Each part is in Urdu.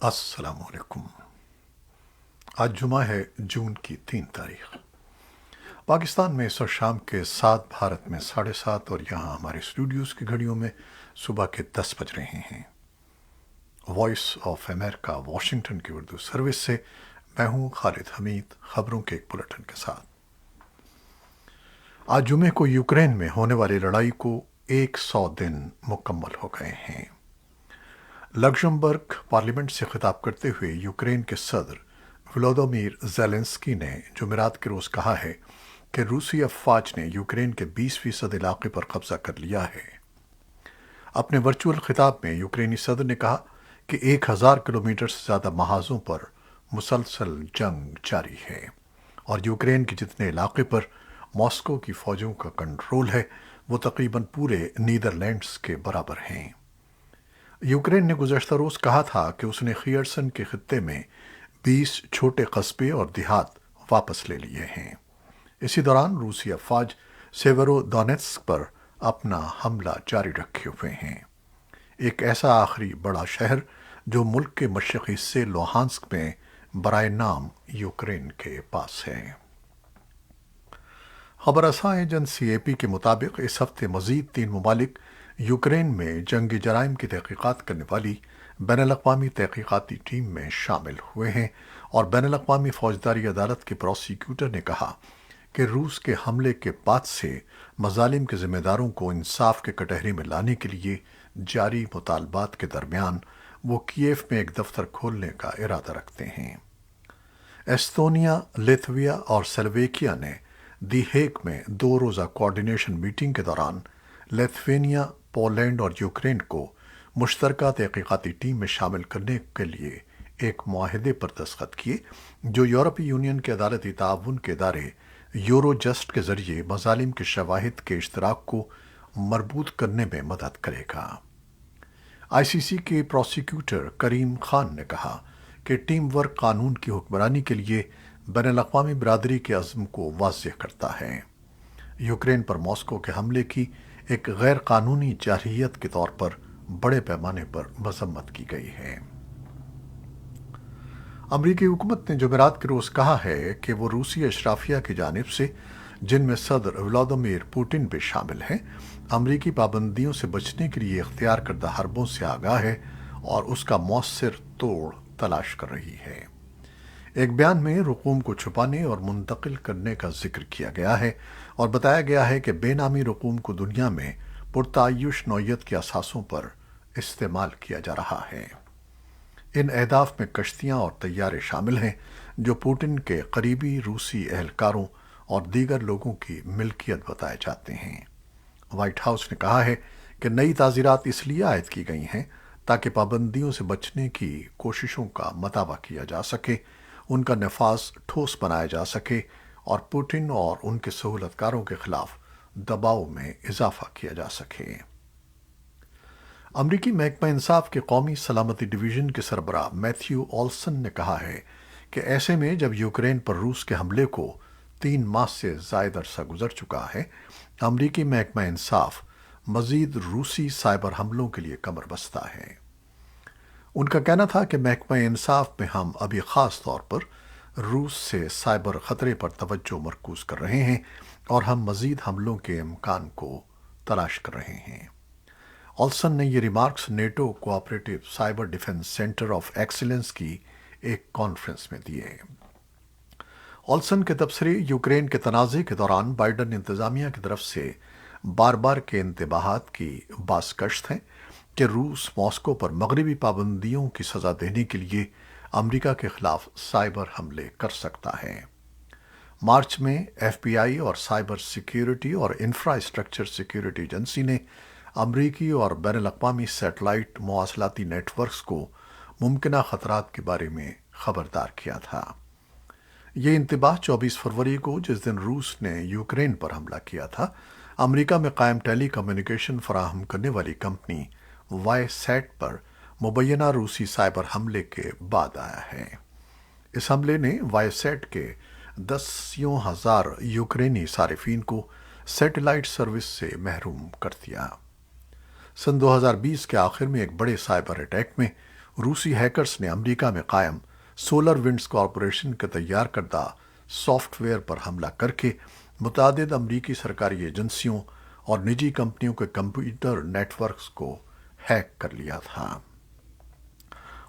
السلام علیکم۔ آج جمعہ ہے، جون کی 3 تاریخ۔ پاکستان میں اس وقت شام کے 7، بھارت میں 7:30، اور یہاں ہمارے اسٹوڈیوز کی گھڑیوں میں صبح کے 10 بج رہے ہیں۔ وائس آف امریکہ واشنگٹن کی اردو سروس سے میں ہوں خالد حمید، خبروں کے ایک بلٹن کے ساتھ۔ آج جمعے کو یوکرین میں ہونے والی لڑائی کو 100 دن مکمل ہو گئے ہیں۔ لگزمبرگ پارلیمنٹ سے خطاب کرتے ہوئے یوکرین کے صدر ولودیمیر زیلنسکی نے جمعرات کے روز کہا ہے کہ روسی افواج نے یوکرین کے 20% علاقے پر قبضہ کر لیا ہے۔ اپنے ورچوئل خطاب میں یوکرینی صدر نے کہا کہ 1000 کلومیٹر سے زیادہ محاذوں پر مسلسل جنگ جاری ہے، اور یوکرین کے جتنے علاقے پر ماسکو کی فوجوں کا کنٹرول ہے وہ تقریباً پورے نیدرلینڈز کے برابر ہیں۔ یوکرین نے گزشتہ روز کہا تھا کہ اس نے خیرسن کے خطے میں 20 چھوٹے قصبے اور دیہات واپس لے لیے ہیں۔ اسی دوران روسی افواج سیورو دونیتسک پر اپنا حملہ جاری رکھے ہوئے ہیں، ایک ایسا آخری بڑا شہر جو ملک کے مشرقی حصے لوہانسک میں برائے نام یوکرین کے پاس ہے۔ خبر رساں ایجنسی اے پی کے مطابق اس ہفتے مزید 3 ممالک یوکرین میں جنگی جرائم کی تحقیقات کرنے والی بین الاقوامی تحقیقاتی ٹیم میں شامل ہوئے ہیں، اور بین الاقوامی فوجداری عدالت کے پروسیکیوٹر نے کہا کہ روس کے حملے کے بعد سے مظالم کے ذمہ داروں کو انصاف کے کٹہرے میں لانے کے لیے جاری مطالبات کے درمیان وہ کیف میں ایک دفتر کھولنے کا ارادہ رکھتے ہیں۔ ایستونیا، لیتھویا اور سلویکیا نے دی ہیگ میں 2 روزہ کوارڈینیشن میٹنگ کے دوران لیتھوینیا، پولینڈ اور یوکرین کو مشترکہ تحقیقاتی ٹیم میں شامل کرنے کے لیے ایک معاہدے پر دستخط کیے، جو یورپی یونین کے عدالتی تعاون کے ادارے یورو جسٹ کے ذریعے مظالم کے شواہد کے اشتراک کو مربوط کرنے میں مدد کرے گا۔ آئی سی سی کے پروسیکیوٹر کریم خان نے کہا کہ ٹیم ورک قانون کی حکمرانی کے لیے بین الاقوامی برادری کے عزم کو واضح کرتا ہے۔ یوکرین پر ماسکو کے حملے کی ایک غیر قانونی جارحیت کے طور پر بڑے پیمانے پر مذمت کی گئی ہے۔ امریکی حکومت نے جمعرات کے روز کہا ہے کہ وہ روسی اشرافیہ کی جانب سے، جن میں صدر ولادیمیر پوٹن بھی شامل ہیں، امریکی پابندیوں سے بچنے کے لیے اختیار کردہ حربوں سے آگاہ ہے اور اس کا مؤثر توڑ تلاش کر رہی ہے۔ ایک بیان میں رقوم کو چھپانے اور منتقل کرنے کا ذکر کیا گیا ہے، اور بتایا گیا ہے کہ بے نامی رقوم کو دنیا میں پرتعیش نوعیت کے اثاثوں پر استعمال کیا جا رہا ہے۔ ان اہداف میں کشتیاں اور طیارے شامل ہیں جو پوٹن کے قریبی روسی اہلکاروں اور دیگر لوگوں کی ملکیت بتائے جاتے ہیں۔ وائٹ ہاؤس نے کہا ہے کہ نئی تعزیرات اس لیے عائد کی گئی ہیں تاکہ پابندیوں سے بچنے کی کوششوں کا مطالبہ کیا جا سکے، ان کا نفاذ ٹھوس بنایا جا سکے، اور پوٹن اور ان کے سہولت کاروں کے خلاف دباؤ میں اضافہ کیا جا سکے۔ امریکی محکمہ انصاف کے قومی سلامتی ڈویژن کے سربراہ میتھیو آلسن نے کہا ہے کہ ایسے میں جب یوکرین پر روس کے حملے کو 3 ماہ سے زائد عرصہ گزر چکا ہے، امریکی محکمہ انصاف مزید روسی سائبر حملوں کے لیے کمر بستہ ہے۔ ان کا کہنا تھا کہ محکمہ انصاف میں ہم ابھی خاص طور پر روس سے سائبر خطرے پر توجہ مرکوز کر رہے ہیں، اور ہم مزید حملوں کے امکان کو تلاش کر رہے ہیں۔ آلسن نے یہ remarks NATO cooperative cyber defence centre of excellence کی ایک کانفرنس میں دیے۔ آلسن کے تبصرے یوکرین کے تنازع کے دوران بائیڈن انتظامیہ کی طرف سے بار بار کے انتباہات کی بازگشت ہیں کہ روس ماسکو پر مغربی پابندیوں کی سزا دینے کے لیے امریکہ کے خلاف سائبر حملے کر سکتا ہے۔ مارچ میں ایف بی آئی اور سائبر سیکیورٹی اور انفراسٹرکچر سیکیورٹی ایجنسی نے امریکی اور بین الاقوامی سیٹلائٹ مواصلاتی نیٹ ورکس کو ممکنہ خطرات کے بارے میں خبردار کیا تھا۔ یہ انتباہ 24 فروری کو، جس دن روس نے یوکرین پر حملہ کیا تھا، امریکہ میں قائم ٹیلی کمیونیکیشن فراہم کرنے والی کمپنی وائی سیٹ پر مبینہ روسی سائبر حملے کے بعد آیا ہے۔ اس حملے نے وائی سیٹ کے 10,000 یوکرینی صارفین کو سیٹلائٹ سروس سے محروم کر دیا۔ سن 2020 کے آخر میں ایک بڑے سائبر اٹیک میں روسی ہیکرز نے امریکہ میں قائم سولر ونڈز کارپوریشن کے تیار کردہ سافٹ ویئر پر حملہ کر کے متعدد امریکی سرکاری ایجنسیوں اور نجی کمپنیوں کے کمپیوٹر نیٹ ورکس کو ہیک کر لیا تھا۔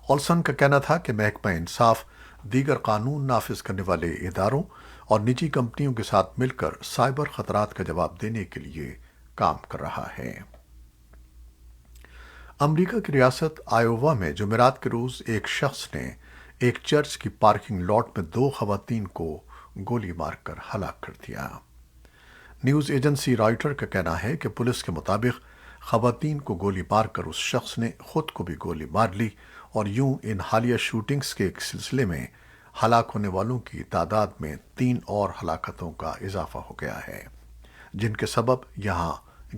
اولسن کا کہنا تھا کہ محکمہ انصاف دیگر قانون نافذ کرنے والے اداروں اور نجی کمپنیوں کے ساتھ مل کر سائبر خطرات کا جواب دینے کے لیے کام کر رہا ہے۔ امریکہ کی ریاست آئیووا میں جمعرات کے روز ایک شخص نے ایک چرچ کی پارکنگ لاٹ میں 2 خواتین کو گولی مار کر ہلاک کر دیا۔ نیوز ایجنسی رائٹر کا کہنا ہے کہ پولیس کے مطابق خواتین کو گولی مار کر اس شخص نے خود کو بھی گولی مار لی اور یوں ان حالیہ شوٹنگز کے ایک سلسلے میں ہلاک ہونے والوں کی تعداد میں 3 اور ہلاکتوں کا اضافہ ہو گیا ہے، جن کے سبب یہاں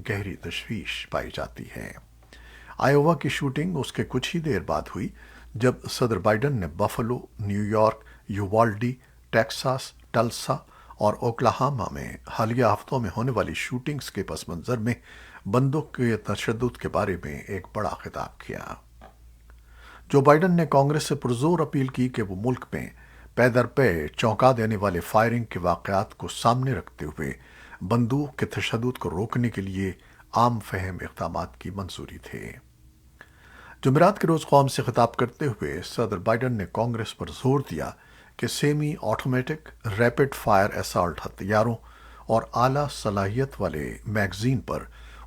گہری تشویش پائی جاتی ہے۔ آئیووا کی شوٹنگ اس کے کچھ ہی دیر بعد ہوئی جب صدر بائیڈن نے بفلو، نیو یارک، یووالڈی، ٹیکساس، ٹلسا اور اوکلاہاما میں حالیہ ہفتوں میں ہونے والی شوٹنگز کے پس منظر میں بندوق کے تشدد کے بارے میں ایک بڑا خطاب کیا۔ جو بائیڈن نے کانگریس سے پرزور اپیل کی کہ وہ ملک میں پے در پے چونکا دینے والے فائرنگ کے واقعات کو سامنے رکھتے ہوئے بندوق کے تشدد کو روکنے کے لیے عام فہم اقدامات کی منظوری تھے۔ جمعرات کے روز قوم سے خطاب کرتے ہوئے صدر بائیڈن نے کانگریس پر زور دیا کہ semi automatic rapid fire assault ہتھیاروں اور اعلیٰ صلاحیت والے میگزین پر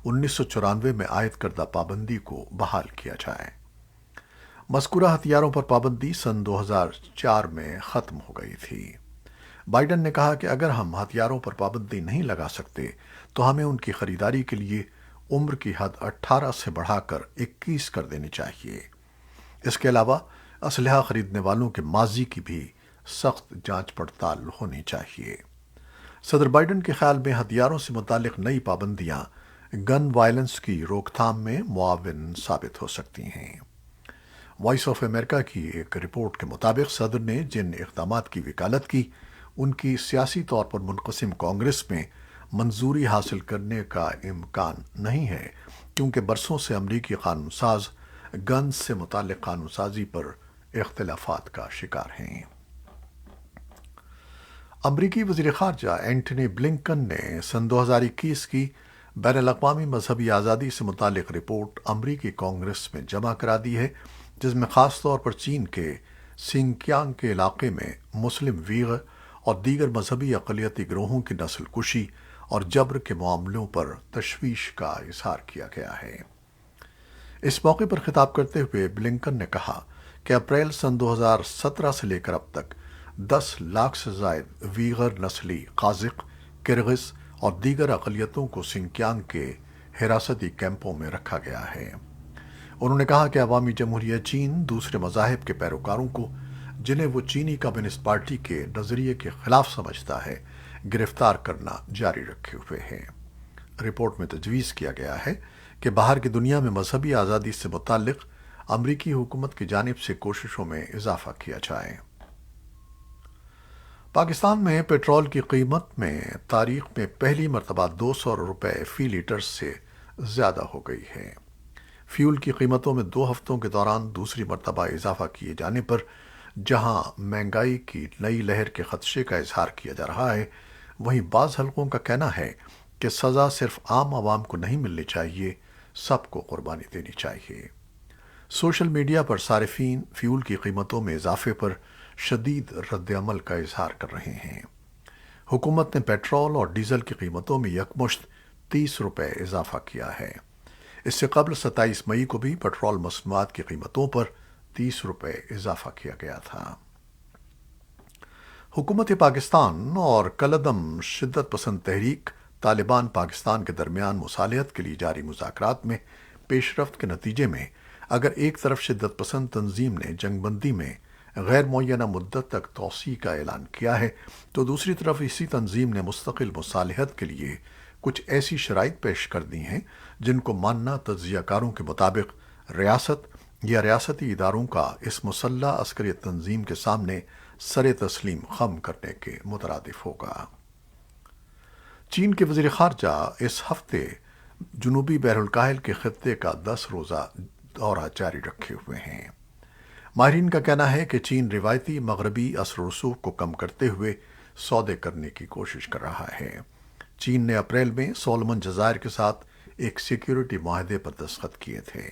1994 میں عائد کردہ پابندی کو بحال کیا جائے۔ مذکورہ ہتھیاروں پر پابندی سن 2004 میں ختم ہو گئی تھی۔ بائیڈن نے کہا کہ اگر ہم ہتھیاروں پر پابندی نہیں لگا سکتے تو ہمیں ان کی خریداری کے لیے عمر کی حد 18 سے بڑھا کر 21 کر دینی چاہیے۔ اس کے علاوہ اسلحہ خریدنے والوں کے ماضی کی بھی سخت جانچ پڑتال ہونی چاہیے۔ صدر بائیڈن کے خیال میں ہتھیاروں سے متعلق نئی پابندیاں گن وائلنس کی روک تھام میں معاون ثابت ہو سکتی ہیں۔ وائس آف امریکہ کی ایک رپورٹ کے مطابق صدر نے جن اقدامات کی وکالت کی ان کی سیاسی طور پر منقسم کانگریس میں منظوری حاصل کرنے کا امکان نہیں ہے، کیونکہ برسوں سے امریکی قانون ساز گنز سے متعلق قانون سازی پر اختلافات کا شکار ہیں۔ امریکی وزیر خارجہ اینٹنی بلنکن نے سن 2021 کی بین الاقوامی مذہبی آزادی سے متعلق رپورٹ امریکی کانگریس میں جمع کرا دی ہے، جس میں خاص طور پر چین کے سنکیانگ کے علاقے میں مسلم ویغ اور دیگر مذہبی اقلیتی گروہوں کی نسل کشی اور جبر کے معاملوں پر تشویش کا اظہار کیا گیا ہے۔ اس موقع پر خطاب کرتے ہوئے بلنکن نے کہا کہ اپریل سن 2017 سے لے کر اب تک 10 لاکھ سے زائد ویغر نسلی قازق، کرغز اور دیگر اقلیتوں کو سنکیانگ کے حراستی کیمپوں میں رکھا گیا ہے۔ انہوں نے کہا کہ عوامی جمہوریہ چین دوسرے مذاہب کے پیروکاروں کو، جنہیں وہ چینی کمیونسٹ پارٹی کے نظریے کے خلاف سمجھتا ہے، گرفتار کرنا جاری رکھے ہوئے ہے۔ رپورٹ میں تجویز کیا گیا ہے کہ باہر کی دنیا میں مذہبی آزادی سے متعلق امریکی حکومت کی جانب سے کوششوں میں اضافہ کیا جائے۔ پاکستان میں پیٹرول کی قیمت میں تاریخ میں پہلی مرتبہ 200 روپے فی لیٹر سے زیادہ ہو گئی ہے۔ فیول کی قیمتوں میں 2 ہفتوں کے دوران دوسری مرتبہ اضافہ کیے جانے پر جہاں مہنگائی کی نئی لہر کے خدشے کا اظہار کیا جا رہا ہے، وہیں بعض حلقوں کا کہنا ہے کہ سزا صرف عام عوام کو نہیں ملنی چاہیے، سب کو قربانی دینی چاہیے۔ سوشل میڈیا پر صارفین فیول کی قیمتوں میں اضافے پر شدید رد عمل کا اظہار کر رہے ہیں۔ حکومت نے پیٹرول اور ڈیزل کی قیمتوں میں یکمشت 30 روپے اضافہ کیا ہے۔ اس سے قبل 27 مئی کو بھی پیٹرول مصنوعات کی قیمتوں پر 30 روپے اضافہ کیا گیا تھا۔ حکومت پاکستان اور کالعدم شدت پسند تحریک طالبان پاکستان کے درمیان مصالحت کے لیے جاری مذاکرات میں پیش رفت کے نتیجے میں اگر ایک طرف شدت پسند تنظیم نے جنگ بندی میں غیر معینہ مدت تک توسیع کا اعلان کیا ہے، تو دوسری طرف اسی تنظیم نے مستقل مصالحت کے لیے کچھ ایسی شرائط پیش کر دی ہیں جن کو ماننا تجزیہ کاروں کے مطابق ریاست یا ریاستی اداروں کا اس مسلح عسکری تنظیم کے سامنے سر تسلیم خم کرنے کے مترادف ہوگا۔ چین کے وزیر خارجہ اس ہفتے جنوبی بحر الکاہل کے خطے کا 10 روزہ دورہ جاری رکھے ہوئے ہیں۔ ماہرین کا کہنا ہے کہ چین روایتی مغربی اثر و رسوخ کو کم کرتے ہوئے سودے کرنے کی کوشش کر رہا ہے۔ چین نے اپریل میں سولومن جزائر کے ساتھ ایک سیکیورٹی معاہدے پر دستخط کیے تھے۔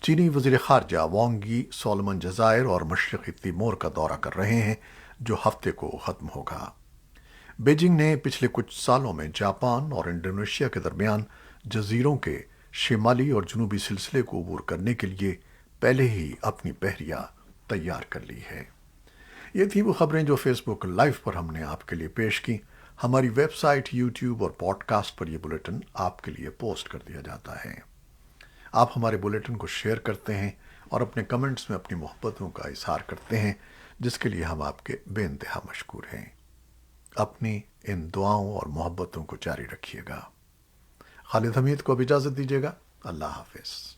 چینی وزیر خارجہ وانگ یی سولومن جزائر اور مشرقی تیمور کا دورہ کر رہے ہیں، جو ہفتے کو ختم ہوگا۔ بیجنگ نے پچھلے کچھ سالوں میں جاپان اور انڈونیشیا کے درمیان جزیروں کے شمالی اور جنوبی سلسلے کو عبور کرنے کے لیے پہلے ہی اپنی بحریہ تیار کر لی ہے۔ یہ تھی وہ خبریں جو فیس بک لائیو پر ہم نے آپ کے لیے پیش کی۔ ہماری ویب سائٹ، یوٹیوب اور پوڈ کاسٹ پر یہ بلیٹن آپ کے لیے پوسٹ کر دیا جاتا ہے۔ آپ ہمارے بلیٹن کو شیئر کرتے ہیں اور اپنے کمنٹس میں اپنی محبتوں کا اظہار کرتے ہیں، جس کے لیے ہم آپ کے بے انتہا مشکور ہیں۔ اپنی ان دعاؤں اور محبتوں کو جاری رکھیے گا۔ خالد حمید کو اب اجازت دیجیے گا۔ اللہ حافظ۔